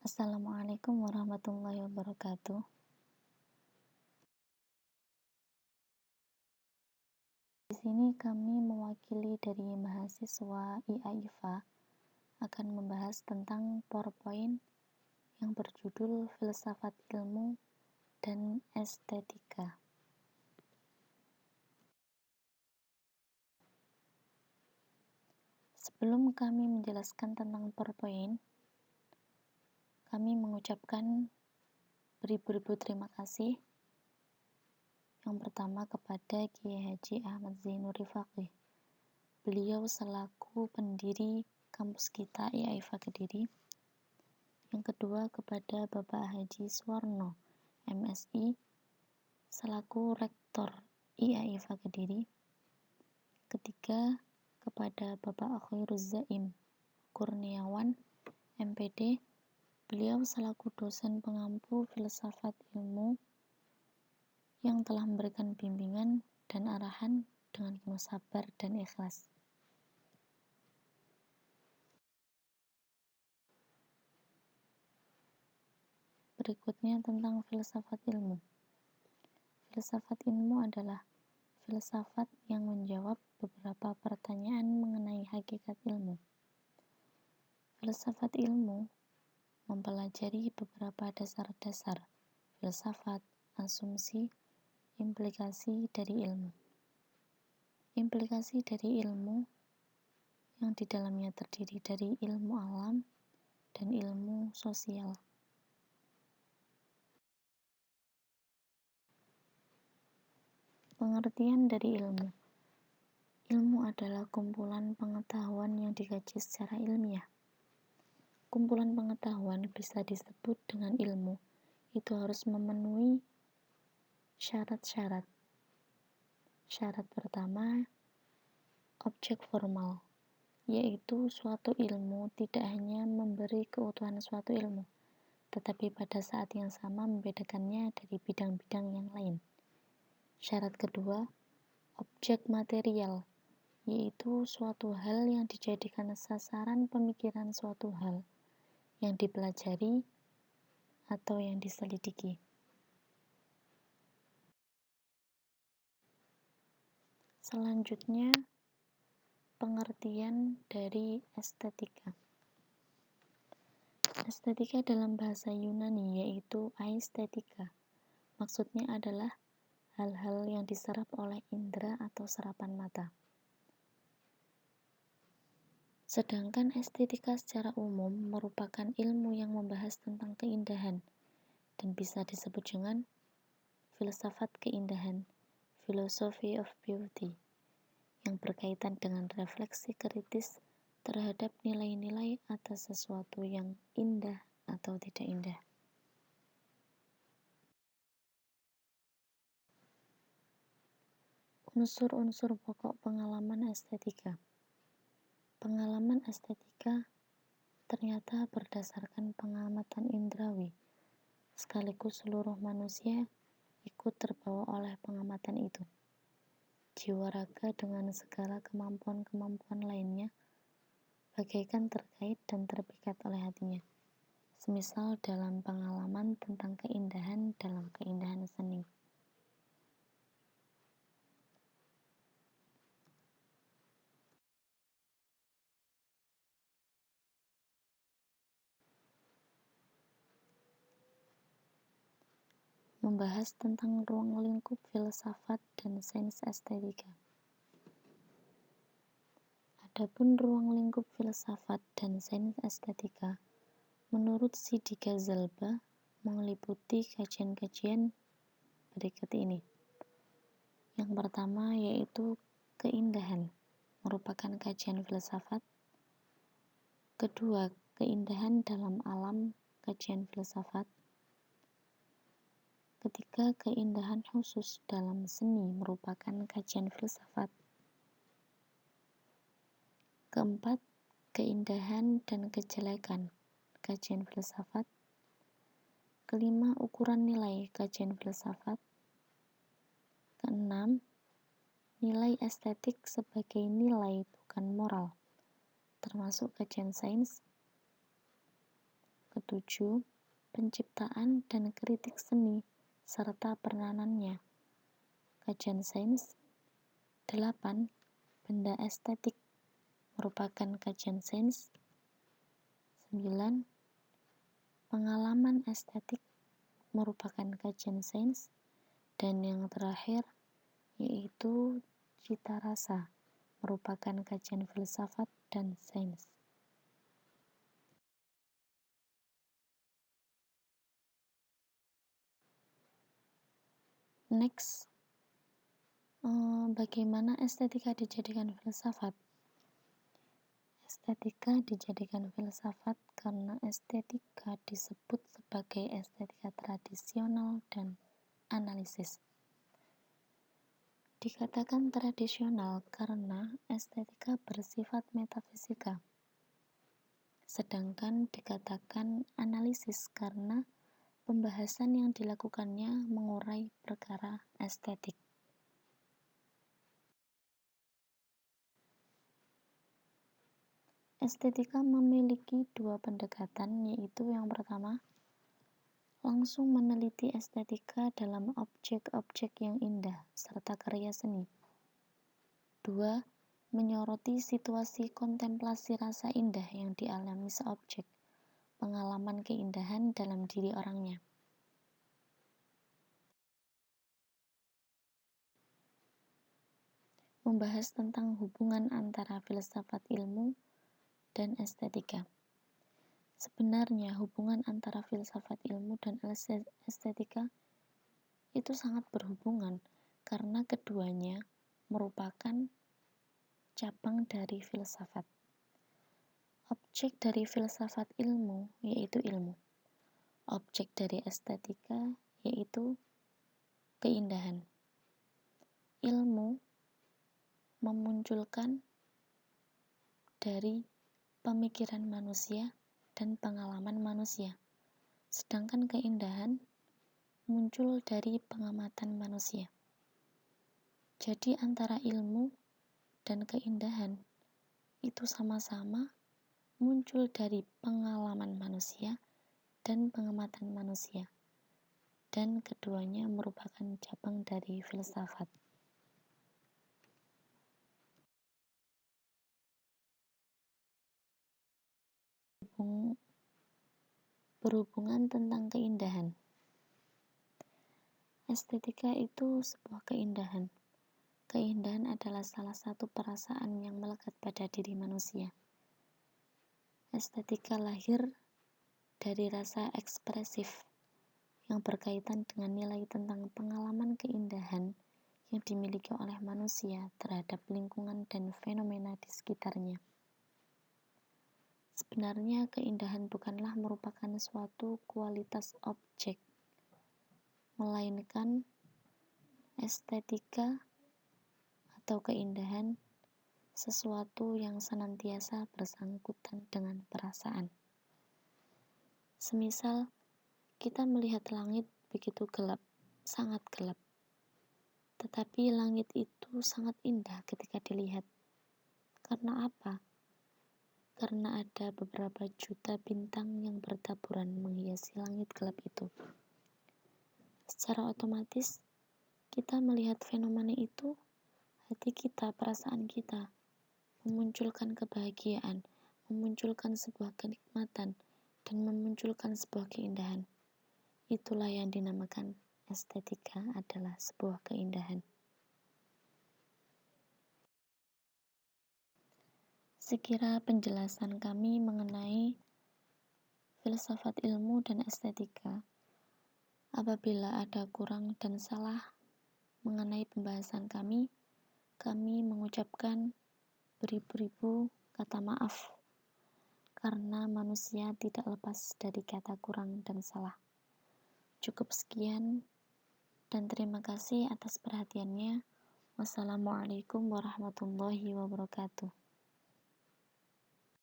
Assalamualaikum warahmatullahi wabarakatuh. Di sini kami mewakili dari mahasiswa IAIFA akan membahas tentang PowerPoint yang berjudul Filsafat Ilmu dan Estetika. Sebelum kami menjelaskan tentang PowerPoint, kami mengucapkan beribu-ribu terima kasih. Yang pertama kepada Kiai Haji Ahmad Zainuri Faqih. Beliau selaku pendiri kampus kita IAIFA Kediri. Yang kedua kepada Bapak Haji Suwarno MSI selaku Rektor IAIFA Kediri. Ketiga kepada Bapak Khairuz Zaim Kurniawan MPD. Beliau selaku dosen pengampu filsafat ilmu yang telah memberikan bimbingan dan arahan dengan penuh sabar dan ikhlas. Berikutnya tentang filsafat ilmu. Filsafat ilmu adalah filsafat yang menjawab beberapa pertanyaan mengenai hakikat ilmu. Filsafat ilmu mempelajari beberapa dasar-dasar filsafat, asumsi, implikasi dari ilmu. Implikasi dari ilmu yang di dalamnya terdiri dari ilmu alam dan ilmu sosial. Pengertian dari ilmu. Ilmu adalah kumpulan pengetahuan yang dikaji secara ilmiah. Kumpulan pengetahuan bisa disebut dengan ilmu. Itu harus memenuhi syarat-syarat. Syarat pertama, objek formal, yaitu suatu ilmu tidak hanya memberi keutuhan suatu ilmu, tetapi pada saat yang sama membedakannya dari bidang-bidang yang lain. Syarat kedua, objek material, yaitu suatu hal yang dijadikan sasaran pemikiran suatu hal yang dipelajari atau yang diselidiki. Selanjutnya, pengertian dari estetika. Estetika dalam bahasa Yunani yaitu aesthetika. Maksudnya adalah hal-hal yang diserap oleh indera atau serapan mata. Sedangkan estetika secara umum merupakan ilmu yang membahas tentang keindahan dan bisa disebut dengan filsafat keindahan, philosophy of beauty, yang berkaitan dengan refleksi kritis terhadap nilai-nilai atas sesuatu yang indah atau tidak indah. Unsur-unsur pokok pengalaman estetika. Pengalaman estetika ternyata berdasarkan pengamatan indrawi, sekaligus seluruh manusia ikut terbawa oleh pengamatan itu. Jiwa raga dengan segala kemampuan-kemampuan lainnya bagaikan terkait dan terpikat oleh hatinya. Semisal dalam pengalaman tentang keindahan dalam keindahan seni. Membahas tentang ruang lingkup filsafat dan sains estetika. Adapun ruang lingkup filsafat dan sains estetika, menurut Sidi Ghazalba, meliputi kajian-kajian berikut ini. Yang pertama yaitu keindahan, merupakan kajian filsafat. Kedua, keindahan dalam alam, kajian filsafat. Ketiga, keindahan khusus dalam seni, merupakan kajian filsafat. Keempat, keindahan dan kejelekan, kajian filsafat. Kelima, ukuran nilai, kajian filsafat. Keenam, nilai estetik sebagai nilai bukan moral, termasuk kajian sains. 7. Penciptaan dan kritik seni serta peranannya. Kajian sains. 8. Benda estetik merupakan kajian sains. 9. Pengalaman estetik merupakan kajian sains. Dan yang terakhir yaitu cita rasa merupakan kajian filsafat dan sains. Next, bagaimana estetika dijadikan filsafat? Estetika dijadikan filsafat karena estetika disebut sebagai estetika tradisional dan analisis. Dikatakan tradisional karena estetika bersifat metafisika, sedangkan dikatakan analisis karena pembahasan yang dilakukannya mengurai perkara estetik. Estetika memiliki dua pendekatan, yaitu yang pertama, langsung meneliti estetika dalam objek-objek yang indah serta karya seni. 2. Menyoroti situasi kontemplasi rasa indah yang dialami seobjek, pengalaman keindahan dalam diri orangnya. Membahas tentang hubungan antara filsafat ilmu dan estetika. Sebenarnya hubungan antara filsafat ilmu dan estetika itu sangat berhubungan karena keduanya merupakan cabang dari filsafat. Objek dari filsafat ilmu yaitu ilmu. Objek dari estetika yaitu keindahan. Ilmu memunculkan dari pemikiran manusia dan pengalaman manusia, sedangkan keindahan muncul dari pengamatan manusia. Jadi antara ilmu dan keindahan itu sama-sama muncul dari pengalaman manusia dan pengamatan manusia, dan keduanya merupakan cabang dari filsafat. Berhubungan tentang keindahan. Estetika itu sebuah keindahan. Keindahan adalah salah satu perasaan yang melekat pada diri manusia. Estetika lahir dari rasa ekspresif yang berkaitan dengan nilai tentang pengalaman keindahan yang dimiliki oleh manusia terhadap lingkungan dan fenomena di sekitarnya. Sebenarnya keindahan bukanlah merupakan suatu kualitas objek, melainkan estetika atau keindahan sesuatu yang senantiasa bersangkutan dengan perasaan. Semisal kita melihat langit begitu gelap, sangat gelap. Tetapi langit itu sangat indah ketika dilihat. Karena apa? Karena ada beberapa juta bintang yang bertaburan menghiasi langit gelap itu. Secara otomatis, kita melihat fenomena itu, hati kita, perasaan kita, memunculkan kebahagiaan, memunculkan sebuah kenikmatan, dan memunculkan sebuah keindahan. Itulah yang dinamakan estetika adalah sebuah keindahan. Sekira penjelasan kami mengenai filsafat ilmu dan estetika. Apabila ada kurang dan salah mengenai pembahasan kami mengucapkan beribu-ribu kata maaf, karena manusia tidak lepas dari kata kurang dan salah. Cukup sekian, dan terima kasih atas perhatiannya. Wassalamualaikum warahmatullahi wabarakatuh.